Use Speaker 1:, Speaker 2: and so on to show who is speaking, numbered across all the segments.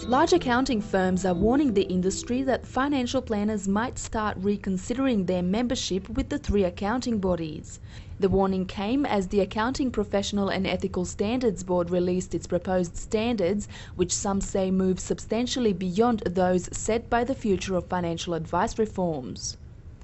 Speaker 1: Large accounting firms are warning the industry that financial planners might start reconsidering their membership with the three accounting bodies. The warning came as the Accounting Professional and Ethical Standards Board released its proposed standards, which some say move substantially beyond those set by the Future of Financial Advice reforms.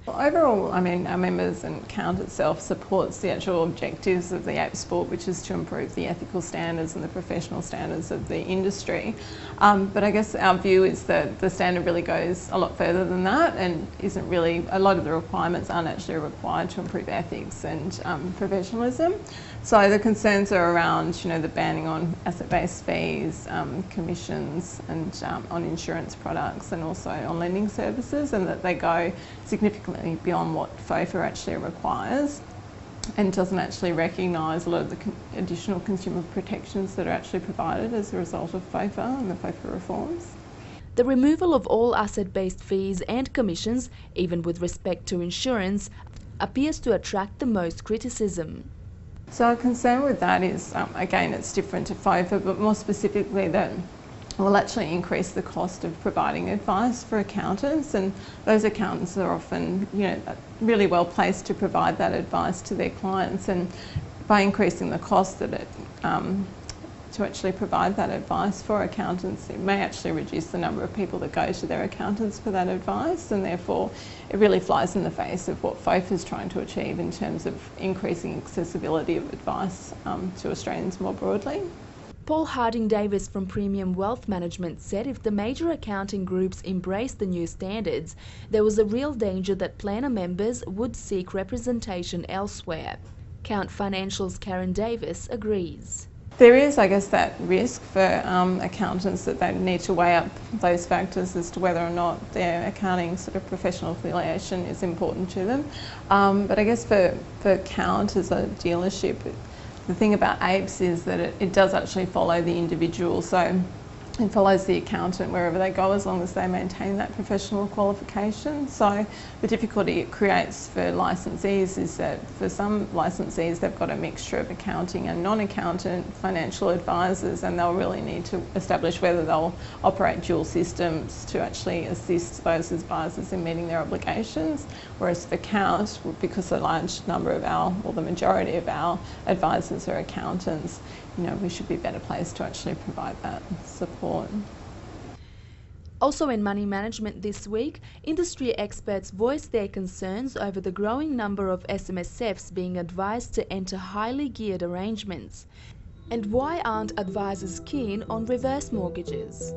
Speaker 2: Well, overall, our members and COUNT itself supports the actual objectives of the APESB board, which is to improve the ethical standards and the professional standards of the industry. But I guess our view is that the standard really goes a lot further than that and isn't really, a lot of the requirements aren't actually required to improve ethics and professionalism. So the concerns are around, the banning on asset-based fees, commissions and on insurance products and also on lending services, and that they go significantly beyond what FOFA actually requires and doesn't actually recognise a lot of the additional consumer protections that are actually provided as a result of FOFA and the FOFA reforms.
Speaker 1: The removal of all asset-based fees and commissions, even with respect to insurance, appears to attract the most criticism.
Speaker 2: So our concern with that is, again, it's different to FOFA, but more specifically that will actually increase the cost of providing advice for accountants, and those accountants are often, really well placed to provide that advice to their clients, and by increasing the cost to actually provide that advice for accountants, it may actually reduce the number of people that go to their accountants for that advice, and therefore it really flies in the face of what FOFA is trying to achieve in terms of increasing accessibility of advice to Australians more broadly.
Speaker 1: Paul Harding-Davis from Premium Wealth Management said if the major accounting groups embraced the new standards, there was a real danger that planner members would seek representation elsewhere. COUNT Financial's Karen Davis agrees.
Speaker 2: There is, I guess, that risk for accountants that they need to weigh up those factors as to whether or not their accounting sort of professional affiliation is important to them. But I guess for COUNT as a dealership, the thing about APESB is that it does actually follow the individual, so it follows the accountant wherever they go as long as they maintain that professional qualification. So the difficulty it creates for licensees is that for some licensees they've got a mixture of accounting and non-accountant financial advisors, and they'll really need to establish whether they'll operate dual systems to actually assist those advisors in meeting their obligations. Whereas for COUNT, because a large number of the majority of our advisors are accountants, we should be better placed to actually provide that support.
Speaker 1: Also in money management this week, industry experts voiced their concerns over the growing number of SMSFs being advised to enter highly geared arrangements. And why aren't advisors keen on reverse mortgages?